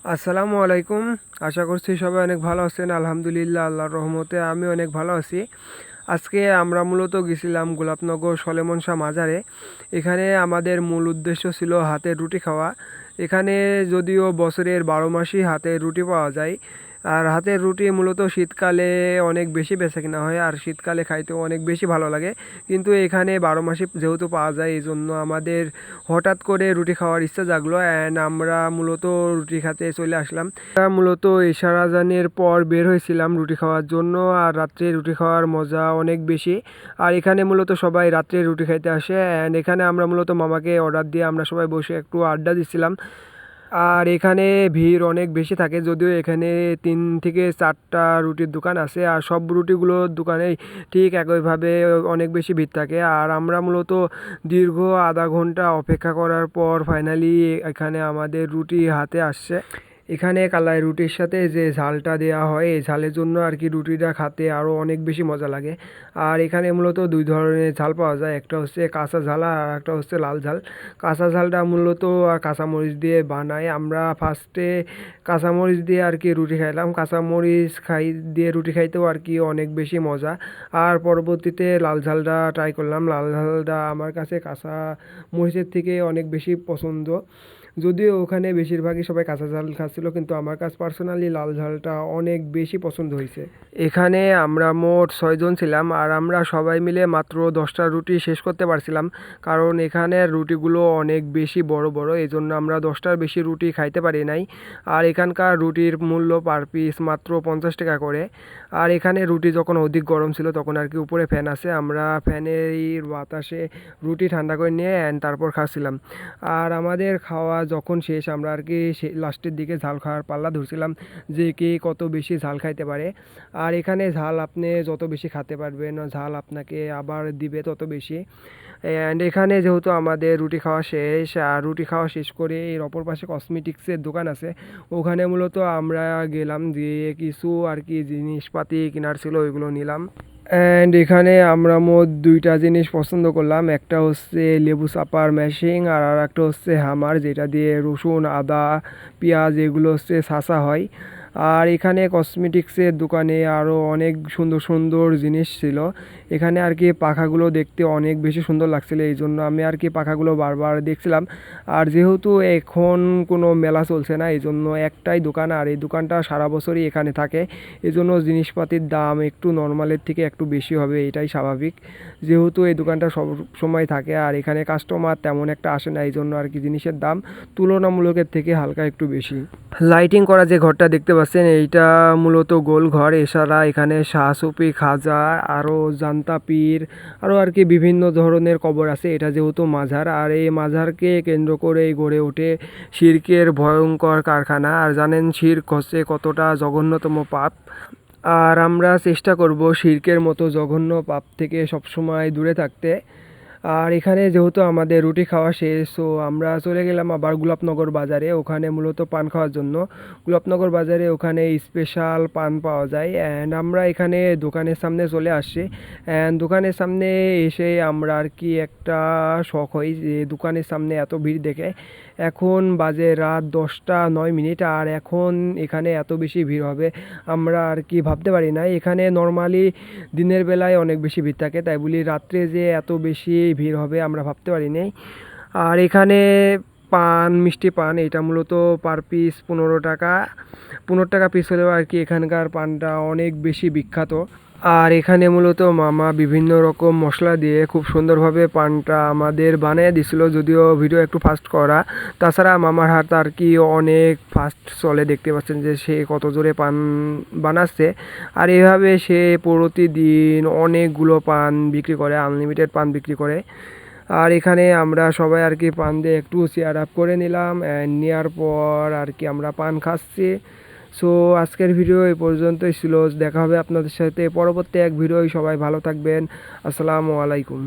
আসসালামু আলাইকুম। আশা করছি সবাই অনেক ভালো আছেন। আলহামদুলিল্লাহ, আল্লাহর রহমতে আমি অনেক ভালো আছি। আজকে আমরা মূলত গেছিলাম গোলাপনগর সলেমন শাহ মাজারে। এখানে আমাদের মূল উদ্দেশ্য ছিল হাতের রুটি খাওয়া। এখানে যদিও বছরের 12 মাসই হাতের রুটি পাওয়া যায়, আর হাতের রুটি মূলত শীতকালে অনেক বেশি বেচাকেনা হয়, আর শীতকালে খাইতেও অনেক বেশি ভালো লাগে। কিন্তু এখানে 12 মাসই যেহেতু পাওয়া যায়, এই জন্য আমাদের হঠাৎ করে রুটি খাওয়ার ইচ্ছা জাগলো, অ্যান্ড আমরা মূলত রুটি খেতে চলে আসলাম। আমরা মূলত ঈশার আজানের পর বের হয়েছিলাম রুটি খাওয়ার জন্য, আর রাত্রে রুটি খাওয়ার মজা অনেক বেশি। আর এখানে মূলত সবাই রাত্রে রুটি খাইতে আসে, অ্যান্ড এখানে আমরা মূলত মামাকে অর্ডার দিয়ে আমরা সবাই বসে একটু আড্ডা দিচ্ছিলাম। আর এখানে ভিড় অনেক বেশি থাকে, যদিও এখানে 3 থেকে 4টা রুটির দোকান আছে, আর সব রুটিগুলোর দোকানেই ঠিক একইভাবে অনেক বেশি ভিড় থাকে। আর আমরা মূলত দীর্ঘ আধা ঘন্টা অপেক্ষা করার পর ফাইনালি এখানে আমাদের রুটি হাতে আসছে। এখানে কালাই রুটির সাথে যে ঝালটা দেওয়া হয়, এই ঝালের জন্য আর কি রুটিটা খেতে আরও অনেক বেশি মজা লাগে। আর এখানে মূলত 2 ধরনের ঝাল পাওয়া যায়, একটা হচ্ছে কাঁচা ঝাল আর একটা হচ্ছে লাল ঝাল। কাঁচা ঝালটা মূলত কাঁচামরিচ দিয়ে বানায়। আমরা ফার্স্টে কাঁচামরিচ দিয়ে আর কি রুটি খাইলাম। কাঁচামরিচ দিয়ে রুটি খাইতেও আর কি অনেক বেশি মজা। আর পরবর্তীতে লাল ঝালটা ট্রাই করলাম। লাল ঝালটা আমার কাছে কাঁচা মরিচের থেকে অনেক বেশি পছন্দ, যদিও ওখানে বেশিরভাগই সবাই কাঁচা ঝাল খাচ্ছিল, কিন্তু আমার কাছে পার্সোনালি লাল ঝালটা অনেক বেশি পছন্দ হয়েছে। এখানে আমরা মোট 6 জন ছিলাম, আর আমরা সবাই মিলে মাত্র 10টা রুটি শেষ করতে পারছিলাম, কারণ এখানের রুটিগুলো অনেক বেশি বড় বড়, এই জন্য আমরা 10টার বেশি রুটি খাইতে পারি নাই। আর এখানকার রুটির মূল্য পার পিস মাত্র 50 টাকা করে। আর এখানে রুটি যখন অধিক গরম ছিল তখন আর কি উপরে ফ্যান আছে, আমরা ফ্যানের বাতাসে রুটি ঠান্ডা করে নিয়ে তারপর খাচ্ছিলাম। আর আমাদের খাওয়া যখন শেষ, আমরা আর কি লাস্টের দিকে ঝাল খাওয়ার পাল্লা ধরছিলাম যে কে কত বেশি ঝাল খাইতে পারে। আর এখানে ঝাল আপনি যত বেশি খেতে পারবেন, ঝাল আপনাকে আবার দিবে তত বেশি। অ্যান্ড এখানে যেহেতু আমাদের রুটি খাওয়া শেষ, আর রুটি খাওয়া শেষ করে এর অপর পাশে কসমেটিক্সের দোকান আছে, ওখানে মূলত আমরা গেলাম, দিয়ে কিছু আর কি জিনিসপাতি কেনার ছিল ওইগুলো নিলাম। অ্যান্ড এখানে আমরা মোট 2টা জিনিস পছন্দ করলাম। একটা হচ্ছে লেবু চাপার মেশিন, আর একটা হচ্ছে হামার, যেটা দিয়ে রসুন, আদা, পেঁয়াজ এগুলো হচ্ছে ছাঁচা হয়। আর এখানে কসমেটিক্সের দোকানে আরও অনেক সুন্দর সুন্দর জিনিস ছিল। এখানে আর কি পাখাগুলো দেখতে অনেক বেশি সুন্দর লাগছিল, এই জন্য আমি আর কি পাখাগুলো বারবার দেখছিলাম। আর যেহেতু এখন কোনো মেলা চলছে না, এই জন্য একটাই দোকান, আর এই দোকানটা সারা বছরই এখানে থাকে, এই জন্য জিনিসপাতির দাম একটু নর্মালের থেকে একটু বেশি হবে, এটাই স্বাভাবিক। যেহেতু এই দোকানটা সব সময় থাকে আর এখানে কাস্টমার তেমন একটা আসে না, এই জন্য আর কি জিনিসের দাম তুলনামূলকের থেকে হালকা একটু বেশি। লাইটিং করা যে ঘরটা দেখতে পাচ্ছেন, এইটা মূলত গোল ঘর। এছাড়া এখানে শাহসুফি, খাজা, আরও জান্তা পীর, আরও আর কি বিভিন্ন ধরনের কবর আছে। এটা যেহেতু মাজার, আর এই মাজারকে কেন্দ্র করেই গড়ে ওঠে শিরকের ভয়ঙ্কর কারখানা। আর জানেন শিরক হচ্ছে কতটা জঘন্যতম পাপ, আর আমরা চেষ্টা করব শিরকের মতো জঘন্য পাপ থেকে সবসময় দূরে থাকতে। আর এখানে যেহেতু আমাদের রুটি খাওয়া শেষ, সো আমরা চলে গেলাম আবার গোলাপনগর বাজারে, ওখানে মূলত পান খাওয়ার জন্য। গোলাপনগর বাজারে ওখানে স্পেশাল পান পাওয়া যায়, অ্যান্ড আমরা এখানে দোকানের সামনে চলে আসছি। অ্যান্ড দোকানের সামনে এসে আমরা আর কি একটা শখ হই যে দোকানের সামনে এত ভিড় দেখে। এখন বাজে রাত 10টা 9 মিনিট, আর এখন এখানে এত বেশি ভিড় হবে আমরা আর কি ভাবতে পারি না। এখানে নর্মালি দিনের বেলায় অনেক বেশি ভিড় থাকে, তাই বলি রাত্রে যে এত বেশি ভিড় হবে আমরা ভাবতে পারিনি। আর এখানে পান, মিষ্টি পান, এটা মূলত পার পিস 15 টাকা। 15 টাকা পিস হলেও আর কি এখানকার পানটা অনেক বেশি বিখ্যাত। আর এখানে মূলত মামা বিভিন্ন রকম মশলা দিয়ে খুব সুন্দরভাবে পানটা আমাদের বানিয়ে দিছিল, যদিও ভিডিও একটু ফাস্ট করা। তাছাড়া মামার হাত আর কি অনেক ফাস্ট চলে, দেখতে পাচ্ছেন যে সে কত জোরে পান বানাচ্ছে। আর এভাবে সে প্রতিদিন অনেকগুলো পান বিক্রি করে, আনলিমিটেড পান বিক্রি করে। আর এখানে আমরা সবাই আর কি পান দিয়ে একটু চেয়ার আপ করে নিলাম, নেওয়ার পর আর কি আমরা পান খাচ্ছি। সো আজকের ভিডিও এই পর্যন্তই ছিল। দেখা হবে আপনাদের সাথে পরবর্তী এক ভিডিও। সবাই ভালো থাকবেন। আসসালামু আলাইকুম।